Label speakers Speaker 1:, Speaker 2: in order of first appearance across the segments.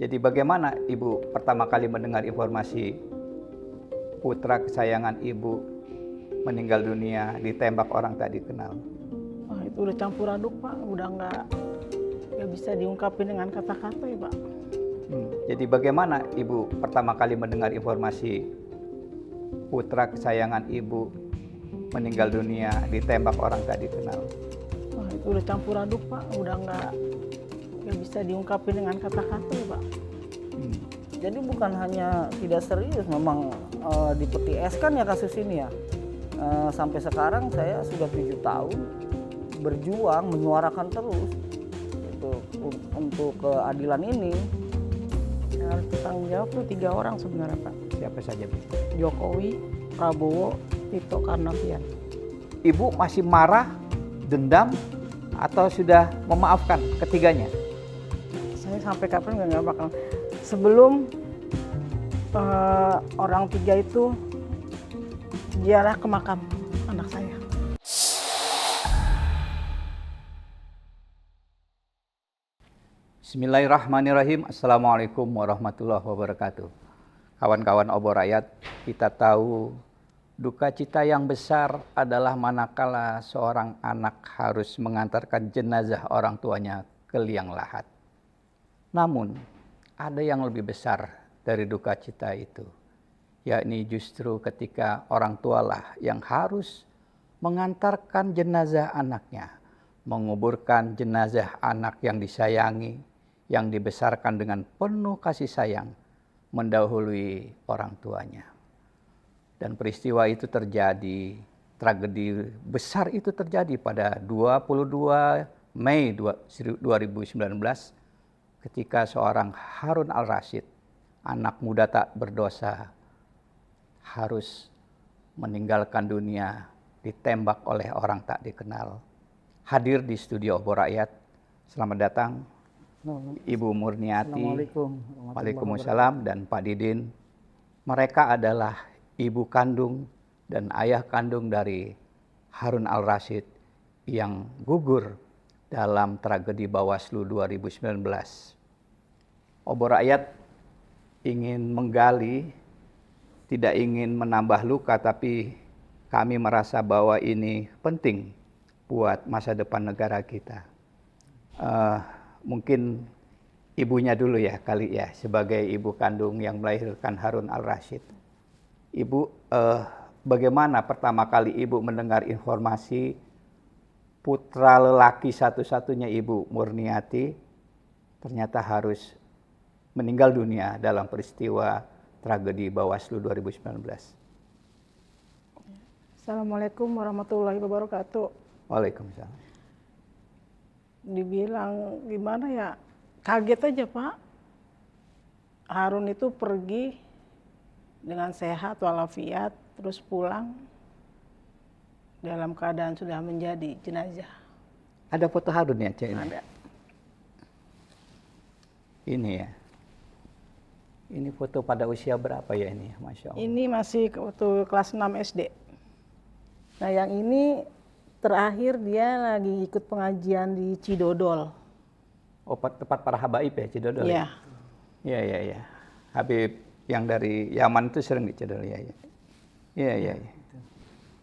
Speaker 1: Jadi bagaimana Ibu pertama kali mendengar informasi putra kesayangan Ibu meninggal dunia ditembak orang tak dikenal?
Speaker 2: Wah, itu udah campur aduk Pak, udah nggak bisa diungkapin dengan kata-kata ya Pak.
Speaker 1: Jadi bagaimana Ibu pertama kali mendengar informasi putra kesayangan Ibu meninggal dunia ditembak orang tak dikenal?
Speaker 2: Wah, itu udah campur aduk Pak, udah nggak bisa diungkapin dengan kata-kata ya Pak.
Speaker 3: Jadi bukan hanya tidak serius, memang di peti es kan ya kasus ini ya. Sampai sekarang saya sudah 7 tahun berjuang menyuarakan terus untuk keadilan ini.
Speaker 2: Yang harus bertanggung jawab tuh 3 orang sebenarnya Pak.
Speaker 1: Siapa saja Bu?
Speaker 2: Jokowi, Prabowo, Tito Karnavian.
Speaker 1: Ibu masih marah, dendam, atau sudah memaafkan ketiganya?
Speaker 2: Saya sampai kapan nggak bakal. Sebelum orang 3 itu ziarah ke makam anak saya.
Speaker 1: Bismillahirrahmanirrahim. Assalamualaikum warahmatullahi wabarakatuh. Kawan-kawan Obor Rakyat, kita tahu duka cita yang besar adalah manakala seorang anak harus mengantarkan jenazah orang tuanya ke liang lahat. Namun, ada yang lebih besar dari duka cita itu, yakni justru ketika orang tualah yang harus mengantarkan jenazah anaknya, menguburkan jenazah anak yang disayangi, yang dibesarkan dengan penuh kasih sayang, mendahului orang tuanya. Dan peristiwa itu terjadi, tragedi besar itu terjadi pada 22 Mei 2019 ketika seorang Harun Al-Rashid, anak muda tak berdosa, harus meninggalkan dunia ditembak oleh orang tak dikenal. Hadir di studio Obor Rakyat. Selamat datang Ibu Murniati.
Speaker 3: Assalamualaikum.
Speaker 1: Waalaikumsalam. Dan Pak Didin. Mereka adalah ibu kandung dan ayah kandung dari Harun Al-Rashid yang gugur dalam tragedi Bawaslu 2019. Obor Rakyat ingin menggali, tidak ingin menambah luka, tapi kami merasa bahwa ini penting buat masa depan negara kita. Mungkin ibunya dulu ya kali ya, sebagai ibu kandung yang melahirkan Harun Al-Rashid. Ibu, bagaimana pertama kali Ibu mendengar informasi putra lelaki satu-satunya Ibu Murniati ternyata harus meninggal dunia dalam peristiwa tragedi Bawaslu 2019?
Speaker 2: Assalamualaikum warahmatullahi wabarakatuh.
Speaker 1: Waalaikumsalam.
Speaker 2: Dibilang gimana ya, kaget aja Pak. Harun itu pergi dengan sehat walafiat, terus pulang dalam keadaan sudah menjadi jenazah.
Speaker 1: Ada foto Harun ya, Cik?
Speaker 2: Ada.
Speaker 1: Ini ya. Ini foto pada usia berapa ya ini? Masya Allah.
Speaker 2: Ini masih waktu kelas 6 SD. Nah yang ini terakhir dia lagi ikut pengajian di Cidodol.
Speaker 1: Oh, tepat para habaib ya, Cidodol?
Speaker 2: Iya.
Speaker 1: Iya, iya, iya. Habib yang dari Yaman itu sering di Cidodol, ya. Iya, iya, iya.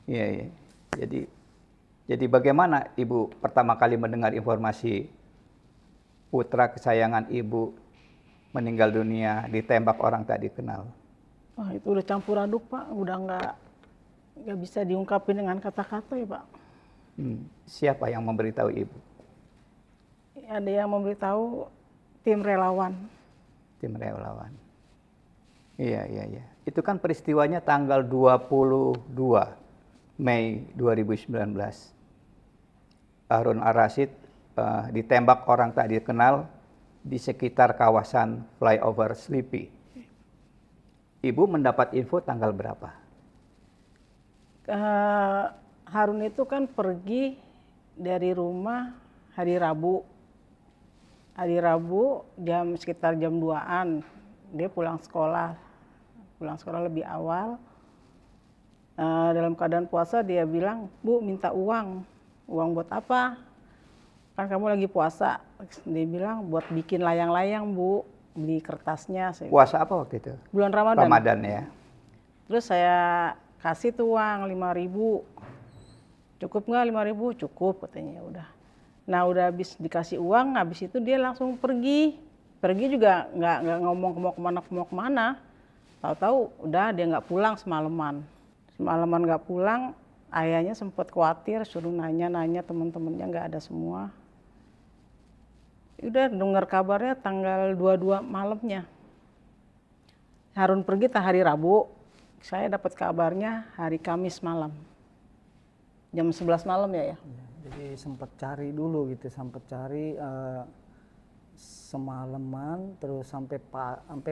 Speaker 1: Iya, iya. Jadi bagaimana Ibu pertama kali mendengar informasi putra kesayangan Ibu meninggal dunia ditembak orang tak dikenal?
Speaker 2: Wah, itu udah campur aduk Pak, udah nggak bisa diungkapin dengan kata-kata ya Pak.
Speaker 1: Siapa yang memberitahu Ibu?
Speaker 2: Ada yang memberitahu tim relawan.
Speaker 1: Tim relawan. Iya, iya, iya. Itu kan peristiwanya tanggal 22 Mei 2019. Harun Al-Rashid ditembak orang tak dikenal di sekitar kawasan flyover Sleepy. Ibu mendapat info tanggal berapa?
Speaker 2: Harun itu kan pergi dari rumah hari Rabu. Hari Rabu sekitar jam 2-an dia pulang sekolah lebih awal. Dalam keadaan puasa dia bilang, "Bu, minta uang. Uang buat apa? Kan kamu lagi puasa." Dia bilang, "Buat bikin layang-layang, Bu." beli kertasnya.
Speaker 1: Puasa apa waktu itu?
Speaker 2: Bulan Ramadan.
Speaker 1: Ramadan ya.
Speaker 2: Terus saya kasih tuh uang 5.000. Cukup nggak 5.000? Cukup katanya, ya udah. Nah udah habis dikasih uang, habis itu dia langsung pergi. Pergi juga nggak ngomong mau kemana. Tahu-tahu udah dia nggak pulang semalaman. Semalaman nggak pulang, ayahnya sempat khawatir, suruh nanya-nanya teman-temannya, nggak ada semua. Udah dengar kabarnya tanggal 22 malamnya. Harun pergi hari Rabu, saya dapat kabarnya hari Kamis malam. Jam 11 malam ya.
Speaker 3: Jadi sempat cari dulu gitu, sempat cari semalaman, terus sampai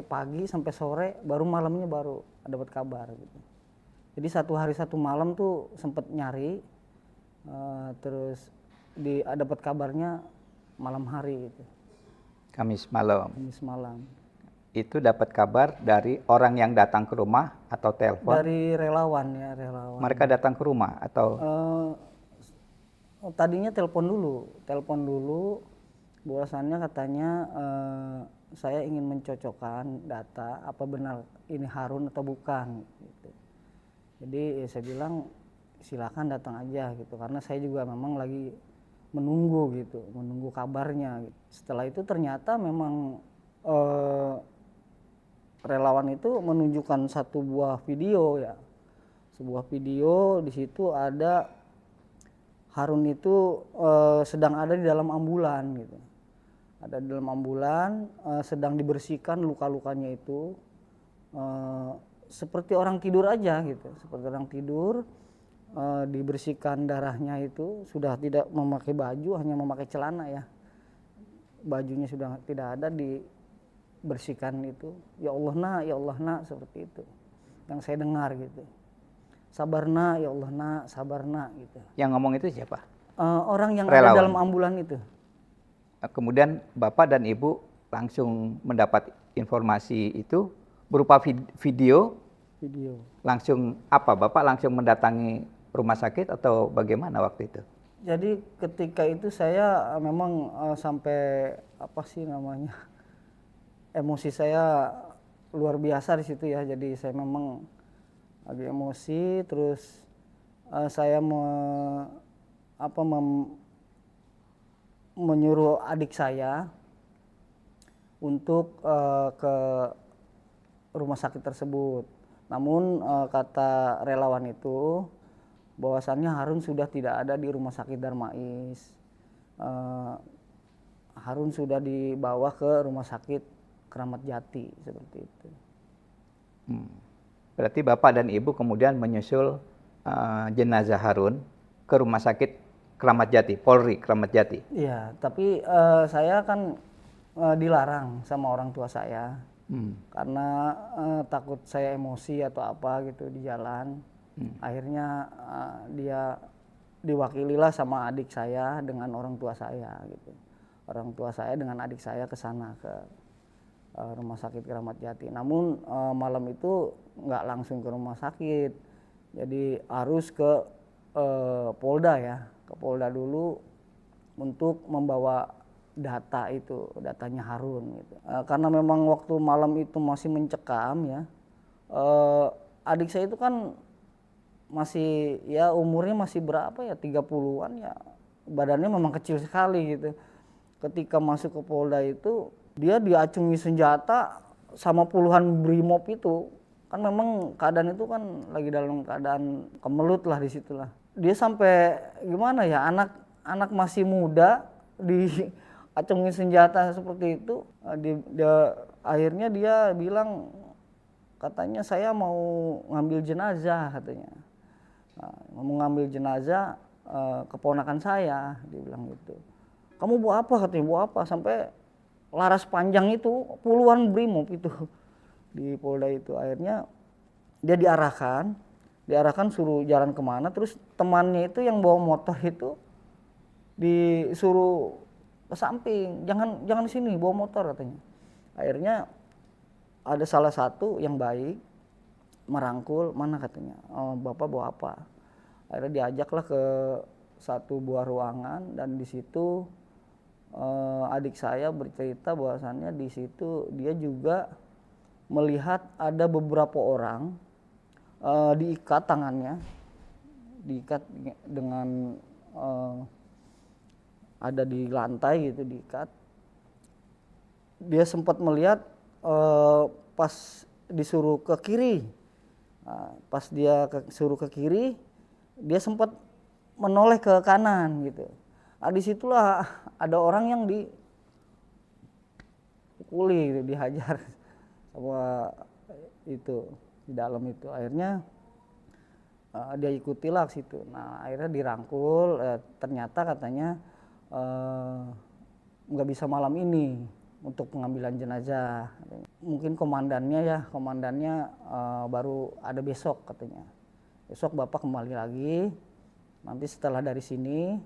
Speaker 3: pagi, sampai sore, baru malamnya baru dapat kabar gitu. Jadi 1 hari 1 malam tuh sempat nyari, terus dapat kabarnya malam hari itu.
Speaker 1: Kamis malam.
Speaker 3: Kamis malam.
Speaker 1: Itu dapat kabar dari orang yang datang ke rumah atau telepon?
Speaker 3: Dari relawan ya, relawan.
Speaker 1: Mereka datang ke rumah atau?
Speaker 3: Tadinya telepon dulu, bahwasannya katanya saya ingin mencocokkan data apa benar ini Harun atau bukan. Gitu. Jadi saya bilang silakan datang aja gitu, karena saya juga memang lagi menunggu kabarnya. Gitu. Setelah itu ternyata memang relawan itu menunjukkan satu buah video ya, sebuah video di situ ada Harun itu sedang ada di dalam ambulan gitu, ada di dalam ambulan sedang dibersihkan luka-lukanya itu seperti orang tidur aja gitu, seperti orang tidur. Dibersihkan darahnya itu, sudah tidak memakai baju, hanya memakai celana ya, bajunya sudah tidak ada, dibersihkan itu. Ya Allah nak, seperti itu yang saya dengar gitu. Sabar nak, ya Allah nak, sabar nak gitu.
Speaker 1: Yang ngomong itu siapa?
Speaker 3: Orang yang
Speaker 1: Relawan.
Speaker 3: ada dalam ambulan itu.
Speaker 1: Kemudian Bapak dan Ibu langsung mendapat informasi itu berupa video. Langsung apa? Bapak langsung mendatangi rumah sakit atau bagaimana waktu itu?
Speaker 3: Jadi ketika itu saya memang sampai emosi saya luar biasa di situ ya. Jadi saya memang lagi emosi, terus saya menyuruh adik saya untuk ke rumah sakit tersebut. Namun kata relawan itu bahwasannya Harun sudah tidak ada di rumah sakit Darmais. Harun sudah dibawa ke rumah sakit Keramat Jati seperti itu.
Speaker 1: Berarti Bapak dan Ibu kemudian menyusul jenazah Harun ke rumah sakit Keramat Jati, Polri Keramat Jati.
Speaker 3: Iya, tapi saya kan dilarang sama orang tua saya. Karena takut saya emosi atau apa gitu di jalan. Akhirnya dia diwakililah sama adik saya dengan orang tua saya gitu. Orang tua saya dengan adik saya ke sana ke rumah sakit Keramat Jati. Namun malam itu nggak langsung ke rumah sakit. Jadi harus ke Polda ya, ke Polda dulu untuk membawa datanya Harun gitu. Karena memang waktu malam itu masih mencekam ya. Adik saya itu kan masih ya umurnya masih berapa ya, 30-an ya, badannya memang kecil sekali gitu. Ketika masuk ke Polda itu dia diacungi senjata sama puluhan brimob itu, kan memang keadaan itu kan lagi dalam keadaan kemelut lah di situlah. Dia sampai gimana ya, anak masih muda diacungi senjata seperti itu. Akhirnya dia bilang, katanya saya mau ngambil jenazah katanya. Mau ngambil jenazah keponakan saya, dia bilang gitu. Kamu bawa apa katanya, bawa apa, sampai laras panjang itu puluhan brimob itu di Polda itu. Akhirnya dia diarahkan suruh jalan kemana, terus temannya itu yang bawa motor itu disuruh ke samping, jangan di sini bawa motor katanya. Akhirnya ada salah satu yang baik merangkul, mana katanya, bapak bawa apa. Akhirnya diajaklah ke satu buah ruangan, dan di situ adik saya bercerita bahwasannya di situ dia juga melihat ada beberapa orang diikat tangannya, diikat dengan ada di lantai gitu, diikat. Dia sempat melihat pas disuruh ke kiri, pas dia suruh ke kiri, dia sempat menoleh ke kanan gitu. Disitulah ada orang yang dipukuli gitu, dihajar sama itu di dalam itu. Akhirnya dia ikutilah ke situ. Nah akhirnya dirangkul, ternyata katanya nggak bisa malam ini untuk pengambilan jenazah. Mungkin komandannya baru ada besok katanya. Besok Bapak kembali lagi, nanti setelah dari sini,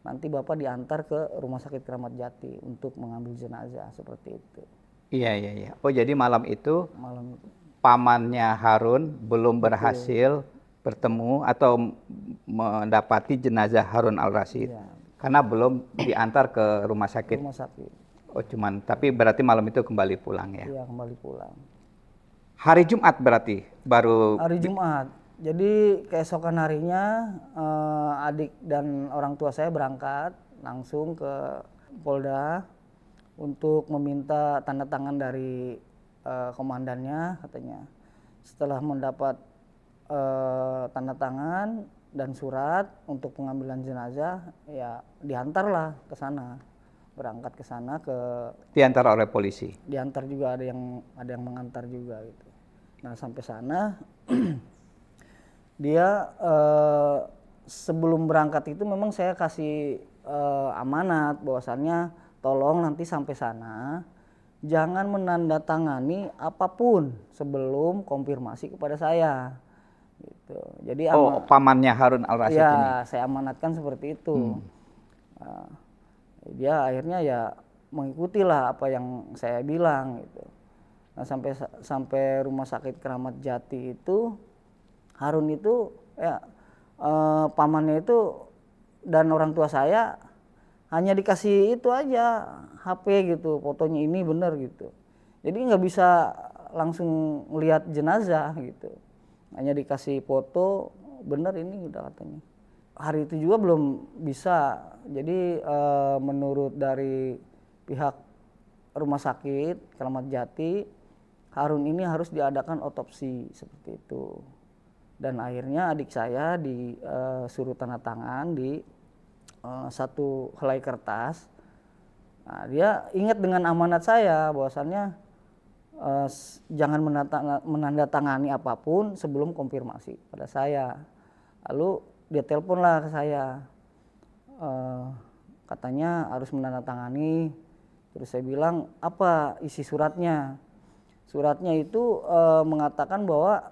Speaker 3: nanti Bapak diantar ke Rumah Sakit Kramat Jati untuk mengambil jenazah, seperti itu.
Speaker 1: Iya. Oh jadi malam itu
Speaker 3: Malam
Speaker 1: pamannya Harun belum berhasil bertemu atau mendapati jenazah Harun Al-Rasyid.
Speaker 3: Iya.
Speaker 1: Karena belum diantar ke rumah sakit.
Speaker 3: rumah sakit.
Speaker 1: Oh tapi berarti malam itu kembali pulang ya.
Speaker 3: Iya, kembali pulang.
Speaker 1: Hari Jumat berarti baru
Speaker 3: Hari Jumat. Jadi keesokan harinya adik dan orang tua saya berangkat langsung ke Polda untuk meminta tanda tangan dari komandannya katanya. Setelah mendapat tanda tangan dan surat untuk pengambilan jenazah, ya diantarlah ke sana, berangkat ke sana,
Speaker 1: diantar oleh polisi.
Speaker 3: diantar juga, ada yang mengantar juga gitu. Nah sampai sana dia sebelum berangkat itu memang saya kasih amanat bahwasannya tolong nanti sampai sana jangan menandatangani apapun sebelum konfirmasi kepada saya. Gitu. Jadi
Speaker 1: pamannya Harun Al-Rasyid
Speaker 3: ya,
Speaker 1: ini.
Speaker 3: saya amanatkan seperti itu. Dia akhirnya ya mengikutilah apa yang saya bilang gitu. Nah sampai Rumah Sakit Kramat Jati itu Harun itu ya pamannya itu dan orang tua saya hanya dikasih itu aja HP gitu, fotonya ini bener gitu. Jadi nggak bisa langsung lihat jenazah gitu. Hanya dikasih foto, bener ini udah katanya. Hari itu juga belum bisa. Jadi menurut dari pihak Rumah Sakit Kramat Jati, Harun ini harus diadakan otopsi seperti itu. Dan akhirnya adik saya disuruh tanda tangan di satu helai kertas. Nah, dia ingat dengan amanat saya bahwasannya jangan menandatangani apapun sebelum konfirmasi pada saya. Lalu dia teleponlah ke saya, katanya harus menandatangani. Terus saya bilang apa isi suratnya? Suratnya itu mengatakan bahwa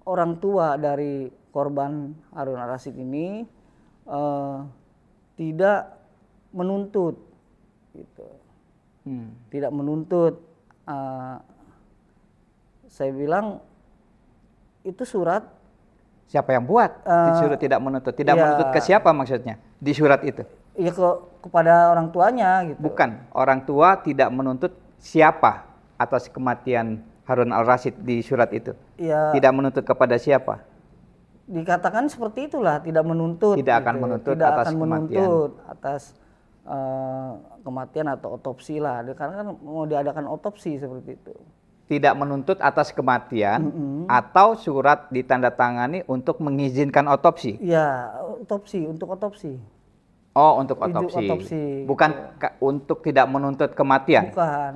Speaker 3: orang tua dari korban Harun Al-Rasyid ini tidak menuntut, gitu. Tidak menuntut. Saya bilang itu surat.
Speaker 1: Siapa yang buat? Disuruh tidak menuntut. Tidak menuntut ke siapa maksudnya di surat itu?
Speaker 3: Ya kepada orang tuanya gitu.
Speaker 1: Bukan, orang tua tidak menuntut siapa atas kematian Harun Al-Rasyid di surat itu.
Speaker 3: Ya,
Speaker 1: tidak menuntut kepada siapa?
Speaker 3: Dikatakan seperti itulah, tidak menuntut.
Speaker 1: Tidak akan menuntut
Speaker 3: tidak
Speaker 1: atas
Speaker 3: akan
Speaker 1: kematian.
Speaker 3: menuntut atas kematian atau otopsi lah. Karena kan mau diadakan otopsi seperti itu.
Speaker 1: Tidak menuntut atas kematian atau surat ditandatangani untuk mengizinkan otopsi.
Speaker 3: Ya, otopsi, untuk otopsi.
Speaker 1: Oh, untuk otopsi. Bukan untuk tidak menuntut kematian.
Speaker 3: Bukan.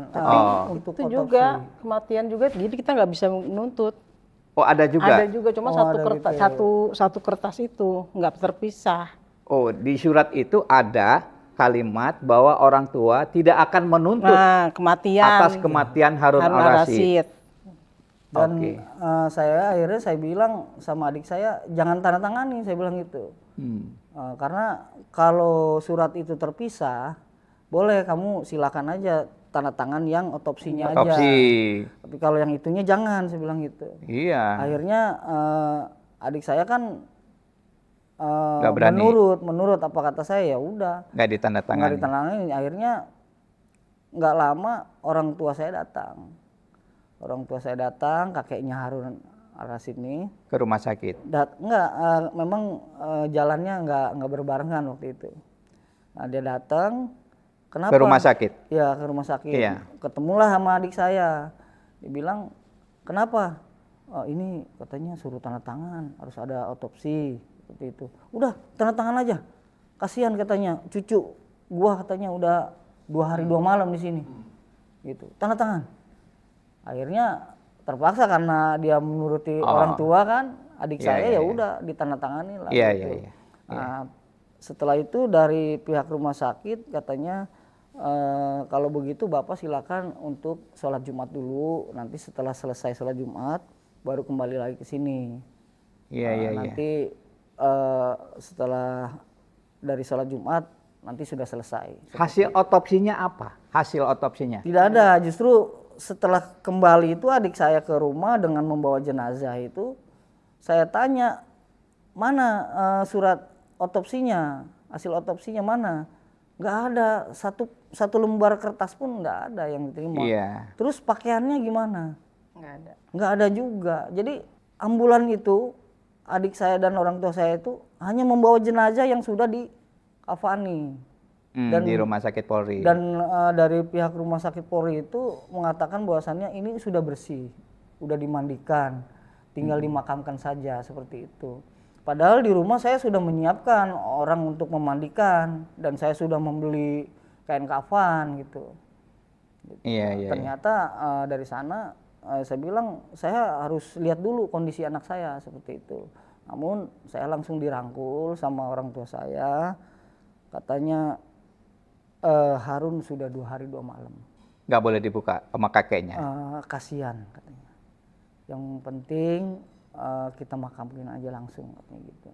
Speaker 2: Untuk itu otopsi juga kematian juga. Jadi kita nggak bisa menuntut.
Speaker 1: Oh, ada juga.
Speaker 2: Ada juga, cuma satu kertas itu nggak terpisah.
Speaker 1: Oh, di surat itu ada kalimat bahwa orang tua tidak akan menuntut atas kematian Harun Al-Rasyid.
Speaker 3: Dan saya bilang sama adik saya jangan tanda tangani, saya bilang gitu. Karena kalau surat itu terpisah, boleh kamu silakan aja tanda tangan yang otopsinya aja. Tapi kalau yang itunya jangan, saya bilang gitu.
Speaker 1: Iya.
Speaker 3: Akhirnya adik saya kan
Speaker 1: Nggak berani.
Speaker 3: menurut apa kata saya, ya udah
Speaker 1: Nggak
Speaker 3: nggak
Speaker 1: ditandatangani.
Speaker 3: ditandatangani. Akhirnya nggak lama orang tua saya datang. Kakeknya Harun Al-Rasyid ini
Speaker 1: Ke rumah sakit.
Speaker 3: memang jalannya nggak berbarengan waktu itu. Nah, dia datang, kenapa?
Speaker 1: Ke rumah sakit.
Speaker 3: Ya, ke rumah sakit.
Speaker 1: Iya.
Speaker 3: Ketemulah sama adik saya. Dia bilang, kenapa? Oh, ini katanya suruh tanda tangan, harus ada otopsi seperti itu. Udah, tanda tangan aja. Kasihan katanya, cucu gua katanya udah 2 hari 2 malam di sini. Gitu. Tanda tangan. Akhirnya terpaksa karena dia menuruti orang tua kan, adik
Speaker 1: Iya,
Speaker 3: saya
Speaker 1: iya,
Speaker 3: ya
Speaker 1: iya.
Speaker 3: udah ditandatangani lah.
Speaker 1: Iya,
Speaker 3: gitu.
Speaker 1: iya, iya.
Speaker 3: Nah, setelah itu dari pihak rumah sakit katanya kalau begitu Bapak silakan untuk sholat Jumat dulu, nanti setelah selesai sholat Jumat baru kembali lagi ke sini.
Speaker 1: Iya, iya, iya.
Speaker 3: Nanti setelah dari sholat Jumat nanti sudah selesai.
Speaker 1: Hasil otopsinya apa? Hasil otopsinya?
Speaker 3: Tidak ada, justru setelah kembali itu adik saya ke rumah dengan membawa jenazah itu, saya tanya mana surat otopsinya, hasil otopsinya mana? Nggak ada, satu lembar kertas pun nggak ada yang diterima.
Speaker 1: Iya.
Speaker 3: Terus pakaiannya gimana?
Speaker 2: Nggak ada.
Speaker 3: Nggak ada juga. Jadi ambulan itu adik saya dan orang tua saya itu hanya membawa jenazah yang sudah dikafani.
Speaker 1: Di rumah sakit Polri.
Speaker 3: Dan dari pihak rumah sakit Polri itu mengatakan bahwasannya ini sudah bersih, sudah dimandikan, tinggal dimakamkan saja seperti itu. Padahal di rumah saya sudah menyiapkan orang untuk memandikan dan saya sudah membeli kain kafan gitu.
Speaker 1: Iya, iya.
Speaker 3: Ternyata dari sana saya bilang saya harus lihat dulu kondisi anak saya seperti itu. Namun saya langsung dirangkul sama orang tua saya, katanya Harun sudah 2 hari 2 malam.
Speaker 1: Nggak boleh dibuka sama kakeknya.
Speaker 3: Kasihan katanya. Yang penting kita makamkan aja langsung katanya gitu.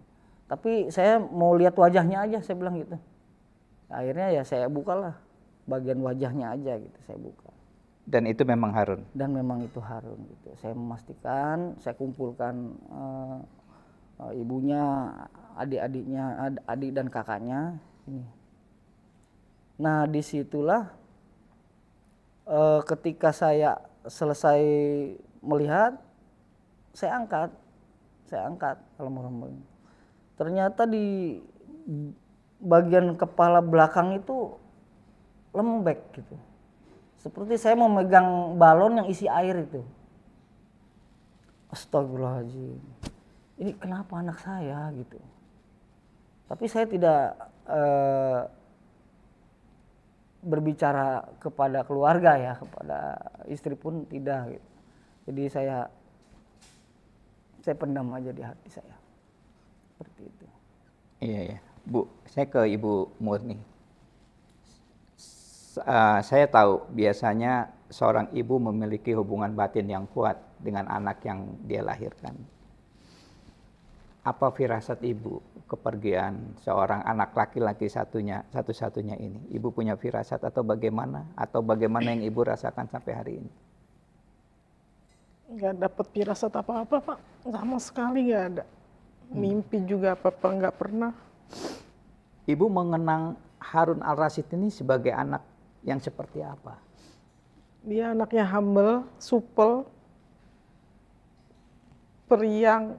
Speaker 3: Tapi saya mau lihat wajahnya aja, saya bilang gitu. Akhirnya ya saya bukalah bagian wajahnya aja gitu, saya buka.
Speaker 1: Dan itu memang Harun.
Speaker 3: Dan memang itu Harun gitu. Saya memastikan, saya kumpulkan ibunya, adik-adiknya, adik dan kakaknya ini. Nah, disitulah ketika saya selesai melihat, saya angkat almarhum. Ternyata di bagian kepala belakang itu lembek gitu. Seperti saya memegang balon yang isi air itu. Astagfirullahaladzim. Ini kenapa anak saya gitu. Tapi saya tidak berbicara kepada keluarga ya, kepada istri pun tidak gitu. Jadi saya pendam aja di hati saya. Seperti itu.
Speaker 1: Iya, iya. Bu, saya ke Ibu Murni. Saya tahu biasanya seorang ibu memiliki hubungan batin yang kuat dengan anak yang dia lahirkan. Apa firasat ibu kepergian seorang anak laki-laki satu-satunya ini? Ibu punya firasat atau bagaimana? Atau bagaimana yang ibu rasakan sampai hari ini?
Speaker 2: Nggak dapat firasat apa-apa, Pak. Sama sekali nggak ada. Mimpi juga apa-apa nggak pernah.
Speaker 1: Ibu mengenang Harun Al-Rasyid ini sebagai anak yang seperti apa?
Speaker 2: Dia anaknya humble, supel, periang.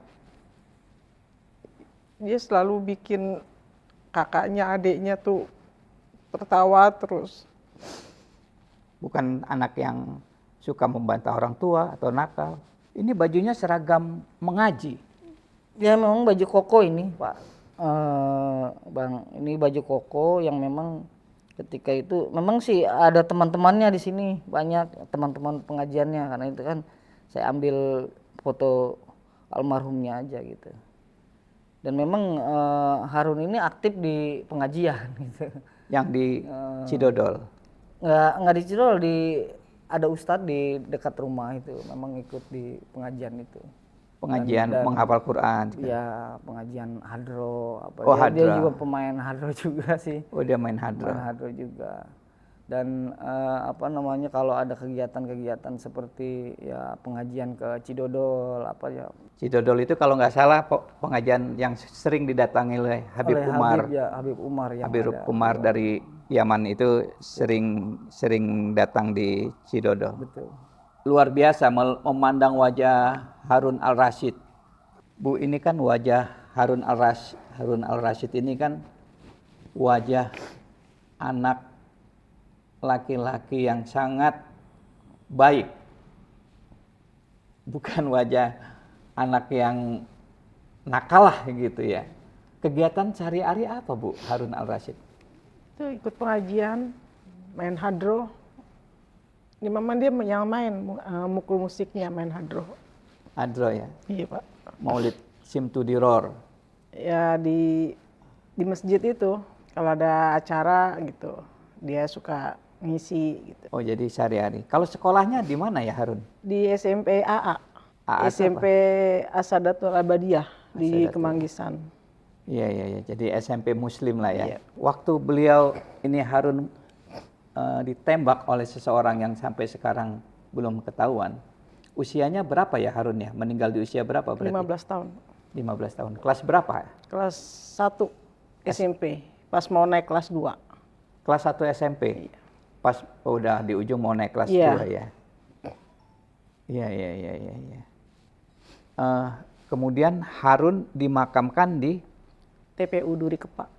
Speaker 2: Dia selalu bikin kakaknya, adiknya tuh tertawa terus.
Speaker 1: Bukan anak yang suka membantah orang tua atau nakal. Ini bajunya seragam mengaji.
Speaker 3: Ya memang baju koko ini Pak. Bang, ini baju koko yang memang ketika itu memang sih ada teman-temannya di sini, banyak teman-teman pengajiannya, karena itu kan saya ambil foto almarhumnya aja gitu. Dan memang Harun ini aktif di pengajian gitu.
Speaker 1: Yang di Cidodol.
Speaker 3: Nggak di Cidodol, ada ustadz di dekat rumah itu memang ikut di pengajian itu.
Speaker 1: Pengajian
Speaker 3: Dan
Speaker 1: menghafal Quran.
Speaker 3: Iya, pengajian hadro apa.
Speaker 1: Oh,
Speaker 3: Dia
Speaker 1: hadro.
Speaker 3: juga pemain hadro juga sih.
Speaker 1: Oh, dia main hadro.
Speaker 3: Main hadro juga. Dan apa namanya, kalau ada kegiatan-kegiatan seperti ya pengajian ke Cidodol apa ya,
Speaker 1: Cidodol itu kalau nggak salah pengajian yang sering didatangi oleh Habib
Speaker 3: oleh
Speaker 1: Umar.
Speaker 3: Habib Umar yang
Speaker 1: Habib
Speaker 3: ada.
Speaker 1: Umar dari Yaman itu sering datang di Cidodol.
Speaker 3: Betul.
Speaker 1: Luar biasa memandang wajah Harun Al-Rasyid. Bu, ini kan wajah Harun Al-Rasyid ini kan wajah anak laki-laki yang sangat baik. Bukan wajah anak yang nakalah gitu ya. Kegiatan sehari-hari apa Bu Harun Al-Rasyid?
Speaker 2: Itu ikut pengajian, main hadroh. Di Maman dia yang main mukul musiknya, main hadroh.
Speaker 1: Hadroh ya.
Speaker 2: Iya Pak.
Speaker 1: Maulid Simtudiror.
Speaker 2: Ya di masjid itu kalau ada acara gitu dia suka ngisi gitu.
Speaker 1: Oh jadi sehari-hari. Kalau sekolahnya di mana ya Harun?
Speaker 2: Di SMP AA.
Speaker 1: AA itu
Speaker 2: SMP Asadatul Abadiyah di Kemanggisan.
Speaker 1: Iya, iya, iya. Jadi SMP Muslim lah ya.
Speaker 2: Iya.
Speaker 1: Waktu beliau ini Harun ditembak oleh seseorang yang sampai sekarang belum ketahuan. Usianya berapa ya Harun ya? Meninggal di usia berapa berarti?
Speaker 2: 15 tahun.
Speaker 1: 15 tahun. Kelas berapa?
Speaker 2: Kelas 1 SMP. Pas mau naik kelas 2.
Speaker 1: Kelas 1 SMP?
Speaker 2: Iya.
Speaker 1: Pas udah di ujung mau naik kelas 2 ya? Iya, iya, iya, iya. Ya. Kemudian Harun dimakamkan di
Speaker 2: TPU Duri Kepa.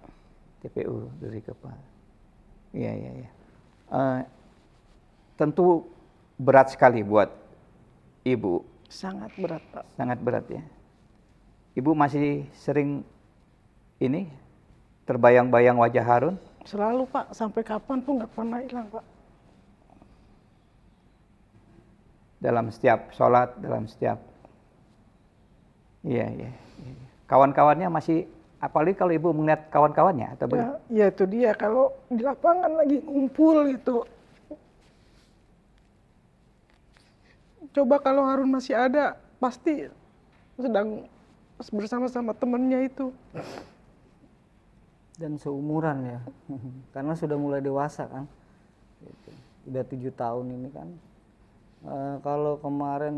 Speaker 1: TPU Duri Kepa. Iya, iya, iya. Tentu berat sekali buat Ibu.
Speaker 2: Sangat berat Pak.
Speaker 1: Sangat berat ya. Ibu masih sering ini terbayang-bayang wajah Harun?
Speaker 2: Selalu Pak, sampai kapan pun nggak pernah hilang Pak.
Speaker 1: Dalam setiap sholat, dalam setiap... Iya, iya. Kawan-kawannya masih, apalagi kalau Ibu melihat kawan-kawannya atau
Speaker 2: ya itu dia, kalau di lapangan lagi ngumpul gitu. Coba kalau Harun masih ada, pasti sedang bersama-sama temennya itu.
Speaker 3: Dan seumuran ya, karena sudah mulai dewasa kan, udah 7 tahun ini kan. Kalau kemarin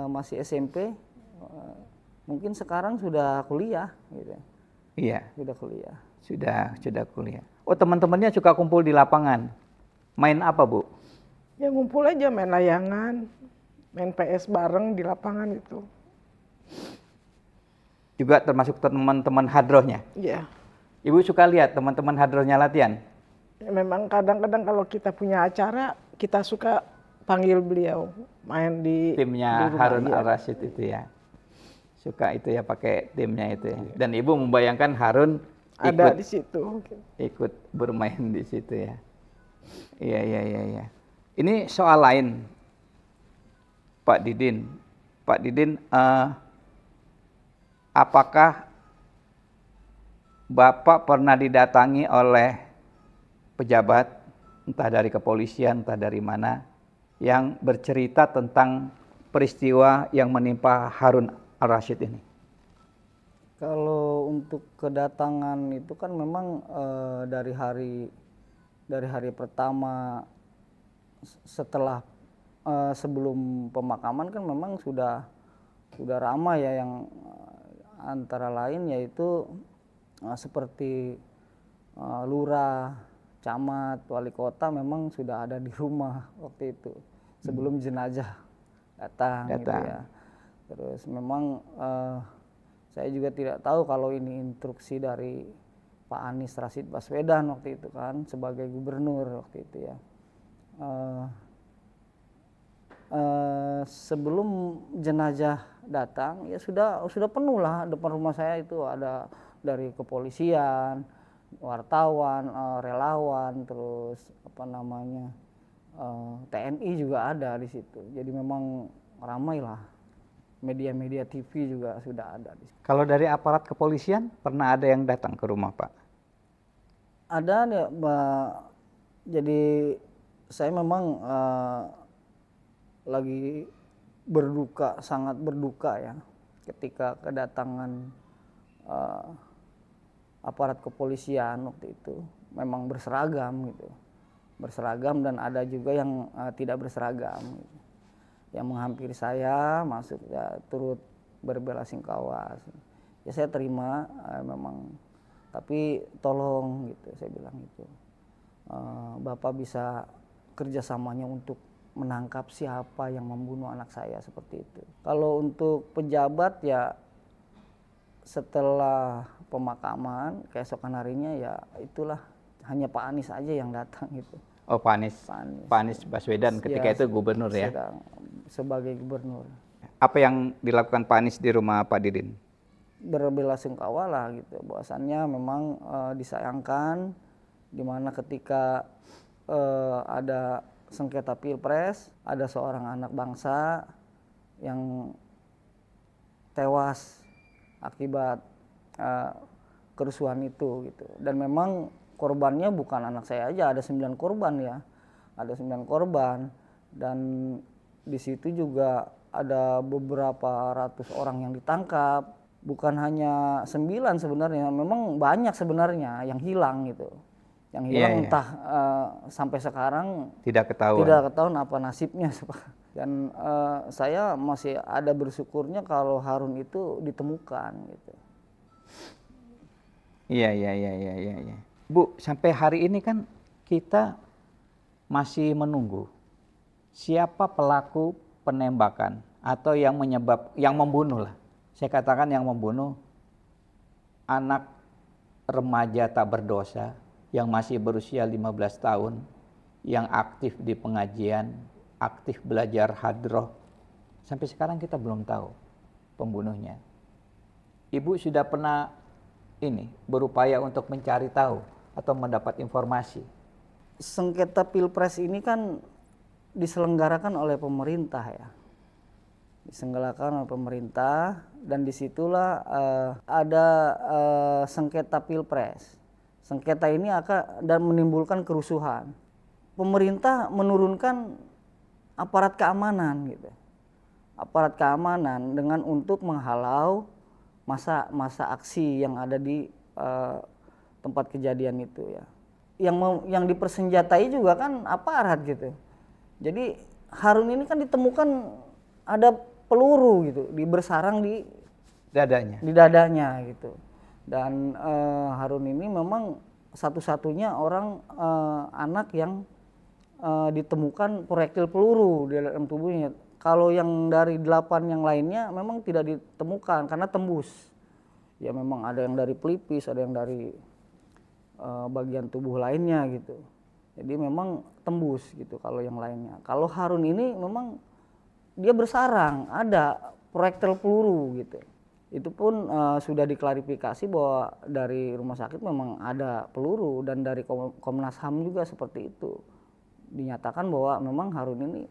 Speaker 3: masih SMP, mungkin sekarang sudah kuliah gitu.
Speaker 1: Iya.
Speaker 3: Sudah kuliah.
Speaker 1: Sudah kuliah. Oh, teman-temannya suka kumpul di lapangan. Main apa, Bu?
Speaker 2: Ya ngumpul aja, main layangan, main PS bareng di lapangan itu.
Speaker 1: Juga termasuk teman-teman hadrohnya?
Speaker 2: Iya.
Speaker 1: Ibu suka lihat teman-teman hadrohnya latihan?
Speaker 2: Ya, memang kadang-kadang kalau kita punya acara, kita suka panggil beliau main di
Speaker 1: Timnya
Speaker 2: di rumah,
Speaker 1: Harun
Speaker 2: iya.
Speaker 1: Al-Rasyid itu ya. Suka itu ya pakai timnya itu ya. Dan Ibu membayangkan Harun
Speaker 2: ada di situ.
Speaker 1: ikut bermain di situ ya. Iya, iya, iya, iya. Ini soal lain, Pak Didin. Pak Didin, apakah Bapak pernah didatangi oleh pejabat, entah dari kepolisian, entah dari mana, yang bercerita tentang peristiwa yang menimpa Harun Al-Rasyid ini?
Speaker 3: Kalau untuk kedatangan itu kan memang dari hari pertama setelah sebelum pemakaman kan memang sudah ramai ya, yang antara lain yaitu seperti lurah, camat, wali kota memang sudah ada di rumah waktu itu sebelum jenazah datang. Gitu ya. Terus memang saya juga tidak tahu kalau ini instruksi dari Pak Anies Rashid Baswedan waktu itu kan sebagai gubernur waktu itu ya. Sebelum jenazah datang ya sudah penuh lah depan rumah saya, itu ada dari kepolisian, wartawan, relawan, terus TNI juga ada di situ. Jadi memang ramai lah. Media-media TV juga sudah ada di situ.
Speaker 1: Kalau dari aparat kepolisian pernah ada yang datang ke rumah Pak?
Speaker 3: Ada ya, jadi saya memang lagi berduka, sangat berduka ya ketika kedatangan aparat kepolisian waktu itu, memang berseragam gitu. berseragam dan ada juga yang tidak berseragam yang menghampiri saya masuk ya turut berbelasungkawa. Ya saya terima memang, tapi tolong gitu saya bilang gitu, Bapak bisa kerjasamanya untuk menangkap siapa yang membunuh anak saya seperti itu. Kalau untuk pejabat ya setelah pemakaman keesokan harinya ya itulah hanya Pak Anies aja yang datang gitu.
Speaker 1: Oh, Pak Anies.
Speaker 3: Pak Anies.
Speaker 1: Pak Anies Baswedan ketika itu gubernur ya.
Speaker 3: Sedang sebagai gubernur.
Speaker 1: Apa yang dilakukan Pak Anies di rumah Pak Didin?
Speaker 3: Berbelasungkawa lah gitu. Bahwasannya memang disayangkan di mana ketika ada sengketa Pilpres, ada seorang anak bangsa yang tewas akibat kerusuhan itu gitu. Dan memang korbannya bukan anak saya aja, ada 9 korban ya. Ada 9 korban dan di situ juga ada beberapa ratus orang yang ditangkap. Bukan hanya 9 sebenarnya, memang banyak sebenarnya yang hilang gitu. Yang hilang entah sampai sekarang
Speaker 1: tidak ketahuan
Speaker 3: apa nasibnya. Dan saya masih ada bersyukurnya kalau Harun itu ditemukan gitu.
Speaker 1: Iya. Bu, sampai hari ini kan kita masih menunggu siapa pelaku penembakan atau yang membunuh lah. Saya katakan yang membunuh anak remaja tak berdosa yang masih berusia 15 tahun, yang aktif di pengajian, aktif belajar hadroh. Sampai sekarang kita belum tahu pembunuhnya. Ibu sudah pernah berupaya untuk mencari tahu atau mendapat informasi?
Speaker 3: Sengketa Pilpres ini kan diselenggarakan oleh pemerintah ya. Diselenggarakan oleh pemerintah dan disitulah ada sengketa Pilpres. Sengketa ini akan dan menimbulkan kerusuhan. Pemerintah menurunkan aparat keamanan gitu. Aparat keamanan dengan untuk menghalau masa aksi yang ada di tempat kejadian itu ya. Yang dipersenjatai juga kan aparat gitu. Jadi Harun ini kan ditemukan ada peluru gitu, bersarang di dadanya gitu. Dan Harun ini memang satu-satunya orang anak yang ditemukan proyektil peluru di dalam tubuhnya. Kalau yang dari 8 yang lainnya memang tidak ditemukan karena tembus. Ya memang ada yang dari pelipis, ada yang dari bagian tubuh lainnya gitu. Jadi memang tembus gitu kalau yang lainnya. Kalau Harun ini memang dia bersarang, ada proyektil peluru gitu. Itu pun sudah diklarifikasi bahwa dari rumah sakit memang ada peluru dan dari Komnas HAM juga seperti itu. Dinyatakan bahwa memang Harun ini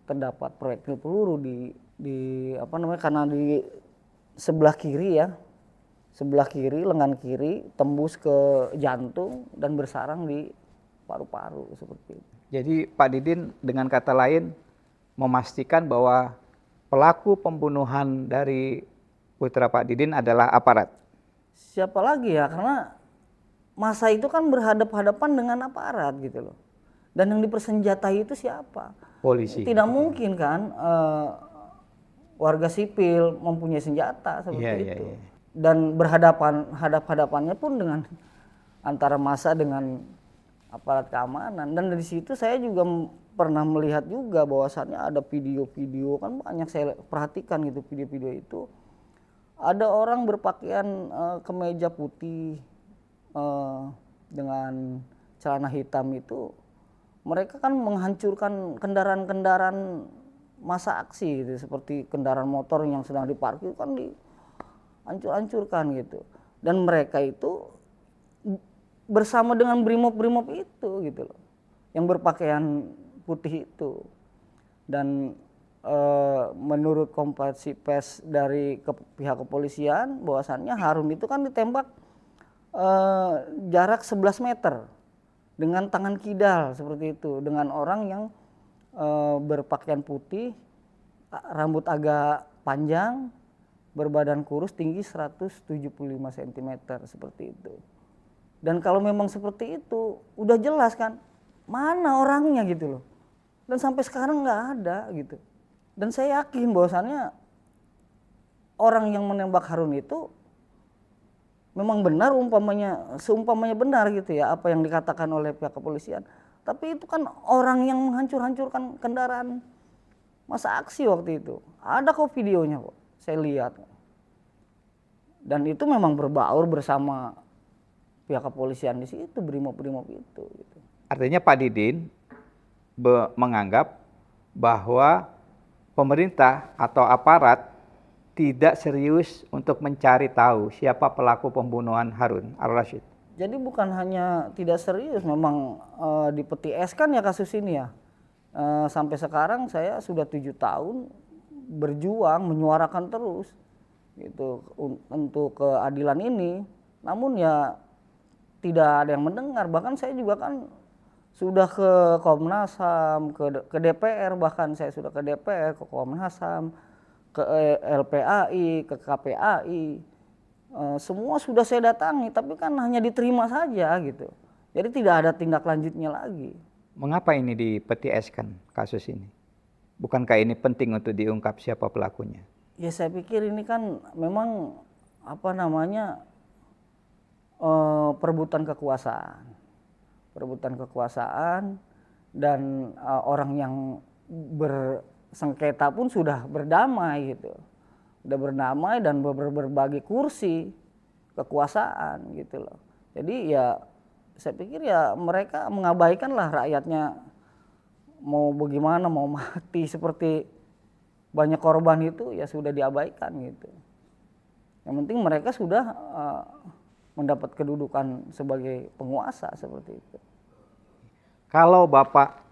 Speaker 3: terdapat proyektil peluru karena di sebelah kiri ya. Sebelah kiri, lengan kiri tembus ke jantung dan bersarang di paru-paru seperti itu.
Speaker 1: Jadi Pak Didin dengan kata lain memastikan bahwa pelaku pembunuhan dari putra Pak Didin adalah aparat.
Speaker 3: Siapa lagi ya, karena masa itu kan berhadap-hadapan dengan aparat gitu loh. Dan yang dipersenjatai itu siapa?
Speaker 1: Polisi.
Speaker 3: Tidak mungkin kan warga sipil mempunyai senjata seperti itu.
Speaker 1: Iya.
Speaker 3: Dan hadap-hadapannya pun dengan antara massa dengan aparat keamanan. Dan dari situ saya juga pernah melihat juga bahwasannya ada video-video, kan banyak saya perhatikan gitu video-video itu. Ada orang berpakaian kemeja putih dengan celana hitam itu, mereka kan menghancurkan kendaraan-kendaraan massa aksi gitu, seperti kendaraan motor yang sedang diparkir kan hancur-hancurkan gitu. Dan mereka itu bersama dengan brimob-brimob itu gitu loh, yang berpakaian putih itu. Dan menurut konferensi pers dari pihak kepolisian bahwasannya Harun itu kan ditembak jarak 11 meter dengan tangan kidal seperti itu, dengan orang yang berpakaian putih, rambut agak panjang, berbadan kurus, tinggi 175 cm seperti itu. Dan kalau memang seperti itu, udah jelas kan mana orangnya gitu loh. Dan sampai sekarang nggak ada gitu. Dan saya yakin bahwasannya orang yang menembak Harun itu memang benar seumpamanya benar gitu ya apa yang dikatakan oleh pihak kepolisian. Tapi itu kan orang yang menghancur-hancurkan kendaraan masa aksi waktu itu. Ada kok videonya kok, saya lihat. Dan itu memang berbaur bersama pihak kepolisian di situ, brimob-brimob itu. Gitu.
Speaker 1: Artinya Pak Didin menganggap bahwa pemerintah atau aparat tidak serius untuk mencari tahu siapa pelaku pembunuhan Harun al-Rashid.
Speaker 3: Jadi bukan hanya tidak serius, memang dipeti eskan ya kasus ini ya. Sampai sekarang saya sudah 7 tahun berjuang, menyuarakan terus gitu untuk keadilan ini. Namun ya tidak ada yang mendengar. Bahkan saya juga kan sudah ke Komnas HAM, ke DPR, bahkan saya sudah ke DPR, ke Komnas HAM, ke LPAI, ke KPAI, semua sudah saya datangi, tapi kan hanya diterima saja gitu. Jadi tidak ada tindak lanjutnya lagi.
Speaker 1: Mengapa ini dipetieskan kasus ini? Bukankah ini penting untuk diungkap siapa pelakunya?
Speaker 3: Ya saya pikir ini kan memang perebutan kekuasaan dan orang yang bersengketa pun sudah berdamai gitu, udah berdamai dan berbagi kursi kekuasaan gitu loh. Jadi ya saya pikir ya mereka mengabaikanlah rakyatnya mau bagaimana, mau mati seperti banyak korban itu ya sudah diabaikan gitu. Yang penting mereka sudah mendapat kedudukan sebagai penguasa seperti itu.
Speaker 1: Kalau Bapak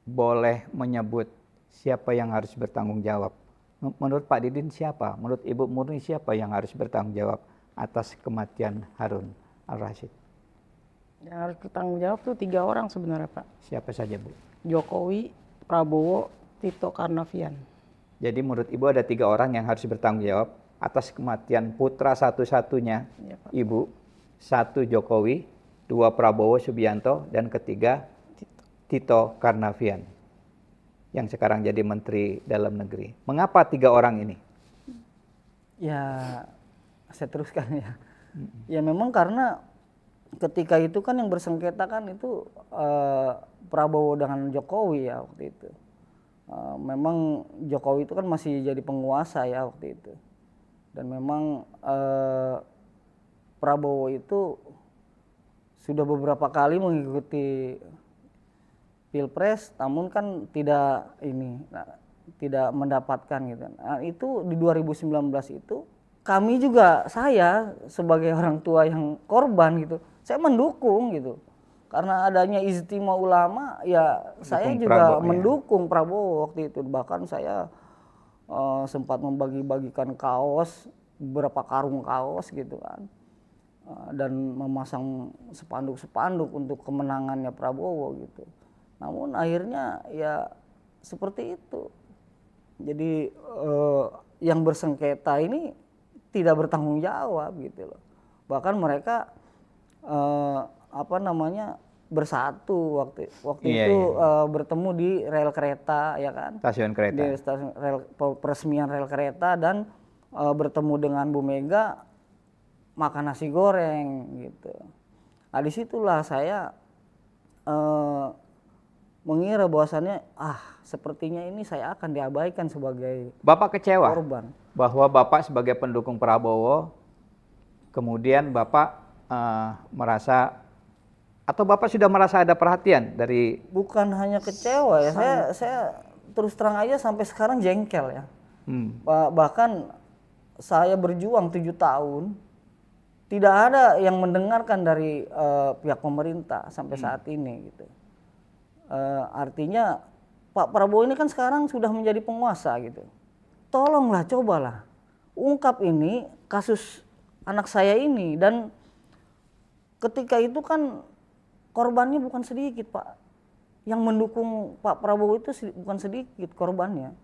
Speaker 1: boleh menyebut siapa yang harus bertanggung jawab, menurut Pak Didin siapa? Menurut Ibu Murni siapa yang harus bertanggung jawab atas kematian Harun al-Rashid?
Speaker 2: Yang harus bertanggung jawab tuh 3 orang sebenarnya Pak.
Speaker 1: Siapa saja Bu?
Speaker 2: Jokowi, Prabowo, Tito Karnavian.
Speaker 1: Jadi menurut Ibu ada 3 orang yang harus bertanggung jawab atas kematian putra satu-satunya
Speaker 2: Ya, Pak.
Speaker 1: Ibu. 1 Jokowi, 2 Prabowo Subianto, dan ketiga Tito Karnavian yang sekarang jadi Menteri Dalam Negeri. Mengapa 3 orang ini?
Speaker 3: Ya saya teruskan ya. Ya memang karena ketika itu kan yang bersengketa kan itu Prabowo dengan Jokowi ya waktu itu. Memang Jokowi itu kan masih jadi penguasa ya waktu itu. Dan memang Prabowo itu sudah beberapa kali mengikuti Pilpres, namun kan tidak mendapatkan gitu. Nah, itu di 2019 itu kami juga, saya sebagai orang tua yang korban gitu, saya mendukung gitu. Karena adanya Ijtima Ulama ya saya juga
Speaker 1: Prabowo,
Speaker 3: mendukung Prabowo waktu itu. Bahkan saya sempat membagi-bagikan kaos, beberapa karung kaos gitu kan. Dan memasang spanduk-spanduk untuk kemenangannya Prabowo gitu. Namun akhirnya ya seperti itu. Jadi yang bersengketa ini tidak bertanggung jawab gitu loh. Bahkan mereka bersatu waktu itu bertemu di rel kereta ya kan.
Speaker 1: Stasiun kereta.
Speaker 3: Di stasiun peresmian rel kereta dan bertemu dengan Bu Mega makan nasi goreng gitu. Nah disitulah saya mengira bahwasannya sepertinya ini saya akan diabaikan sebagai
Speaker 1: Bapak kecewa
Speaker 3: korban.
Speaker 1: bahwa Bapak sebagai pendukung Prabowo kemudian Bapak merasa atau Bapak sudah merasa ada perhatian dari...
Speaker 3: Bukan hanya kecewa ya, saya terus terang aja sampai sekarang jengkel ya. Bahkan saya berjuang 7 tahun, tidak ada yang mendengarkan dari pihak pemerintah sampai saat ini gitu. Artinya Pak Prabowo ini kan sekarang sudah menjadi penguasa gitu. Tolonglah, cobalah ungkap ini kasus anak saya ini. Dan ketika itu kan korbannya bukan sedikit Pak. Yang mendukung Pak Prabowo itu bukan sedikit korbannya.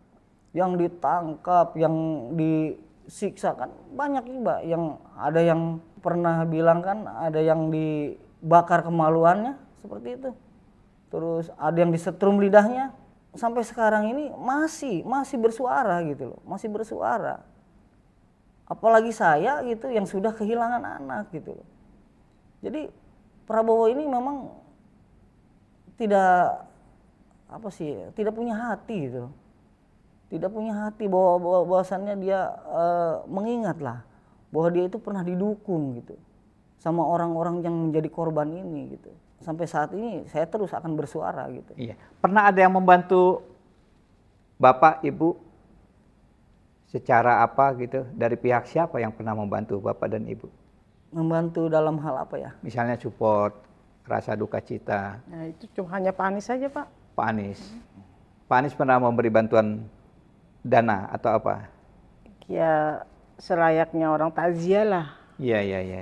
Speaker 3: Yang ditangkap, yang disiksa kan banyak Pak. Yang ada yang pernah bilang kan ada yang dibakar kemaluannya seperti itu. Terus ada yang disetrum lidahnya, sampai sekarang ini masih bersuara gitu loh, masih bersuara. Apalagi saya gitu yang sudah kehilangan anak gitu loh. Jadi Prabowo ini memang tidak tidak punya hati gitu loh. Tidak punya hati bahwasannya dia mengingat lah bahwa dia itu pernah didukung gitu sama orang-orang yang menjadi korban ini gitu. Sampai saat ini saya terus akan bersuara gitu.
Speaker 1: Iya. Pernah ada yang membantu Bapak, Ibu secara apa gitu? Dari pihak siapa yang pernah membantu Bapak dan Ibu?
Speaker 3: Membantu dalam hal apa ya?
Speaker 1: Misalnya support, rasa duka cita.
Speaker 2: Nah, itu cuma hanya Pak Anies saja, Pak.
Speaker 1: Pak Anies. Pak Anies pernah memberi bantuan dana atau apa?
Speaker 2: Ya selayaknya orang takziah lah.
Speaker 1: Iya, iya, iya.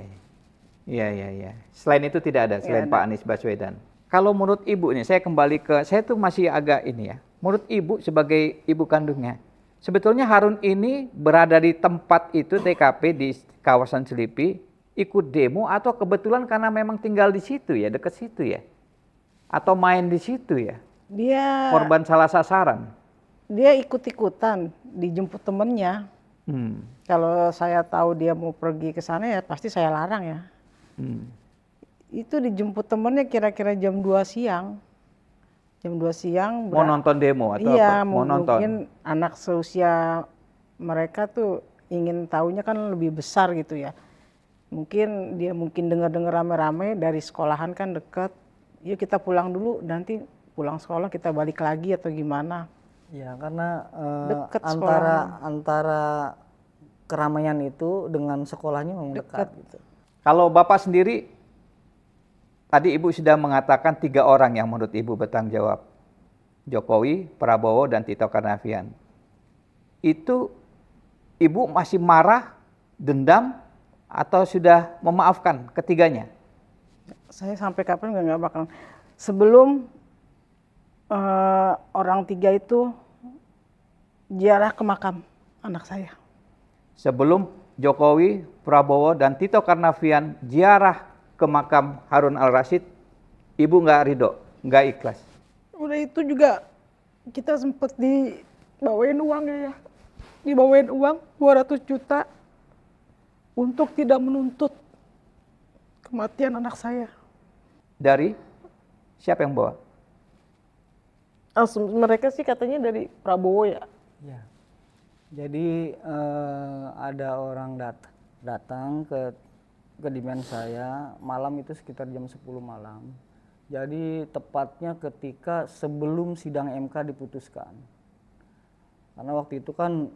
Speaker 1: Iya, iya, iya. Selain itu tidak ada, selain
Speaker 2: Nggak
Speaker 1: Pak
Speaker 2: ada.
Speaker 1: Anies Baswedan. Kalau menurut Ibu nih, saya kembali ke, saya tuh masih agak ini ya. Menurut Ibu sebagai ibu kandungnya, sebetulnya Harun ini berada di tempat itu TKP di kawasan Selipi, ikut demo atau kebetulan karena memang tinggal di situ ya, dekat situ ya? Atau main di situ ya?
Speaker 2: Dia
Speaker 1: Korban salah sasaran.
Speaker 2: dia ikut-ikutan dijemput temennya.
Speaker 1: Hmm.
Speaker 2: Kalau saya tahu dia mau pergi ke sana ya pasti saya larang ya.
Speaker 1: Hmm.
Speaker 2: Itu dijemput temennya kira-kira jam 2 siang. Jam 2 siang.
Speaker 1: Mau nonton demo atau
Speaker 2: iya,
Speaker 1: apa? Mau nonton.
Speaker 2: mungkin anak seusia mereka tuh ingin tahunya kan lebih besar gitu ya. Mungkin dia dengar-dengar rame-rame dari sekolahan kan deket. Yuk kita pulang dulu, nanti pulang sekolah kita balik lagi atau gimana.
Speaker 3: Ya karena
Speaker 2: Deket
Speaker 3: antara keramaian itu dengan sekolahnya memang dekat gitu.
Speaker 1: Kalau Bapak sendiri, tadi Ibu sudah mengatakan 3 orang yang menurut Ibu bertanggung jawab. Jokowi, Prabowo, dan Tito Karnavian. Itu Ibu masih marah, dendam, atau sudah memaafkan ketiganya?
Speaker 2: Saya sampai kapan nggak bakal. Sebelum orang 3 itu ziarah ke makam anak saya.
Speaker 1: Sebelum Jokowi, Prabowo, dan Tito Karnavian ziarah ke makam Harun Al-Rashid, Ibu nggak ridho, nggak ikhlas.
Speaker 2: Udah itu juga kita sempat dibawain uang ya. Dibawain uang 200 juta untuk tidak menuntut kematian anak saya.
Speaker 1: Dari siapa yang bawa?
Speaker 2: Mereka sih katanya dari Prabowo ya.
Speaker 3: Ya. Jadi ada orang datang ke kediaman saya malam itu sekitar jam 10 malam. Jadi tepatnya ketika sebelum sidang MK diputuskan. Karena waktu itu kan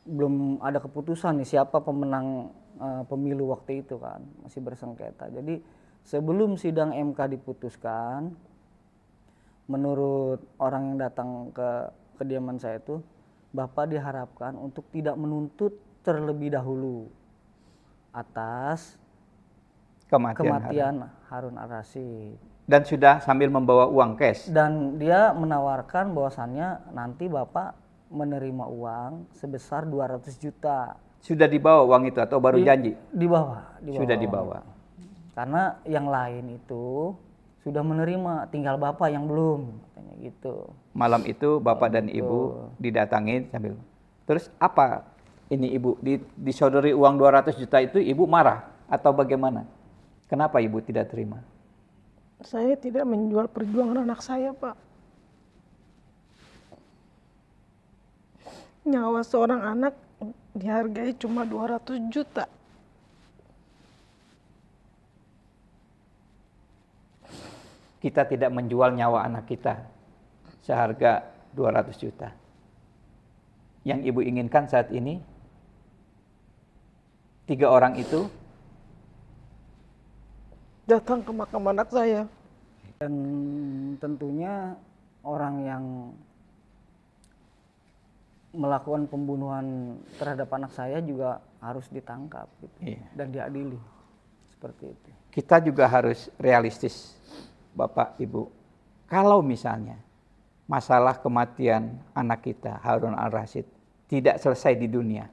Speaker 3: belum ada keputusan nih siapa pemenang pemilu waktu itu kan, masih bersengketa. Jadi sebelum sidang MK diputuskan, menurut orang yang datang ke kediaman saya itu, Bapak diharapkan untuk tidak menuntut terlebih dahulu atas kematian Harun Al-Rashid.
Speaker 1: Dan sudah sambil membawa uang cash.
Speaker 3: Dan dia menawarkan bahwasannya nanti Bapak menerima uang sebesar 200 juta.
Speaker 1: Sudah dibawa uang itu atau baru janji?
Speaker 3: Dibawa.
Speaker 1: Sudah dibawa.
Speaker 3: Karena yang lain itu sudah menerima, tinggal Bapak yang belum, katanya gitu.
Speaker 1: Malam itu Bapak dan Ibu didatangi sambil. Terus apa ini Ibu? Disodori uang 200 juta itu Ibu marah atau bagaimana? Kenapa Ibu tidak terima?
Speaker 2: Saya tidak menjual perjuangan anak saya, Pak. Nyawa seorang anak dihargai cuma 200 juta.
Speaker 1: Kita tidak menjual nyawa anak kita seharga 200 juta. Yang Ibu inginkan saat ini, 3 orang itu
Speaker 2: Datang ke makam anak saya.
Speaker 3: Dan tentunya orang yang melakukan pembunuhan terhadap anak saya juga harus ditangkap gitu, dan diadili. Seperti itu.
Speaker 1: Kita juga harus realistis, Bapak, Ibu. Kalau misalnya masalah kematian anak kita, Harun Al-Rashid, tidak selesai di dunia,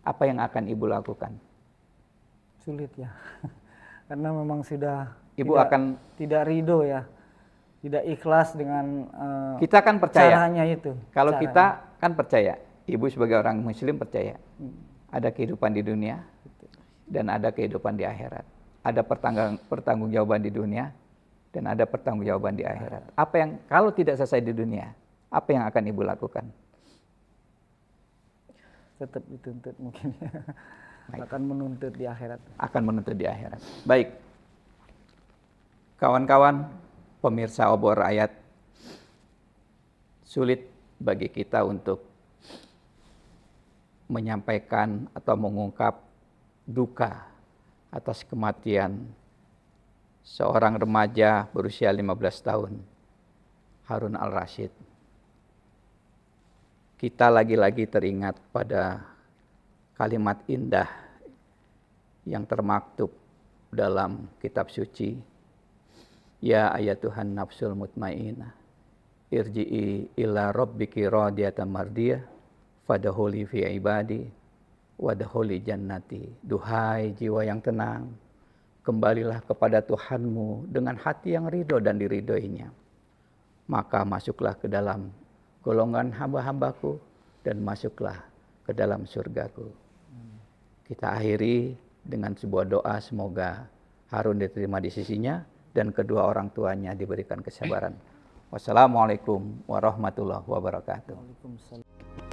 Speaker 1: apa yang akan Ibu lakukan?
Speaker 3: Sulit ya, karena memang sudah
Speaker 1: Ibu
Speaker 3: tidak,
Speaker 1: akan,
Speaker 3: tidak ridho ya, tidak ikhlas dengan
Speaker 1: kita kan percaya.
Speaker 3: caranya itu.
Speaker 1: Kalau
Speaker 3: caranya.
Speaker 1: kita kan percaya, ibu sebagai orang muslim percaya. Ada kehidupan di dunia dan ada kehidupan di akhirat. Ada pertanggungjawaban di dunia dan ada pertanggungjawaban di akhirat. Apa yang kalau tidak selesai di dunia, apa yang akan ibu lakukan?
Speaker 3: Tetap dituntut mungkin. Akan menuntut di akhirat.
Speaker 1: Akan menuntut di akhirat. Baik. Kawan-kawan, pemirsa obor rakyat, sulit bagi kita untuk menyampaikan atau mengungkap duka atas kematian seorang remaja berusia 15 tahun, Harun Al-Rashid. Kita lagi-lagi teringat pada kalimat indah yang termaktub dalam kitab suci. Ya ayatuhan nafsul mutmainnah, irji'i ila rabbiki radiyatan mardiyah, fadkhuli fi ibadi wadkhuli jannati. Duhai jiwa yang tenang, kembalilah kepada Tuhanmu dengan hati yang ridho dan diridhoinya. Maka masuklah ke dalam golongan hamba-hambaku dan masuklah ke dalam surgaku. Kita akhiri dengan sebuah doa, semoga Harun diterima di sisinya dan kedua orang tuanya diberikan kesabaran. Wassalamualaikum warahmatullahi wabarakatuh.
Speaker 3: Waalaikumsalam.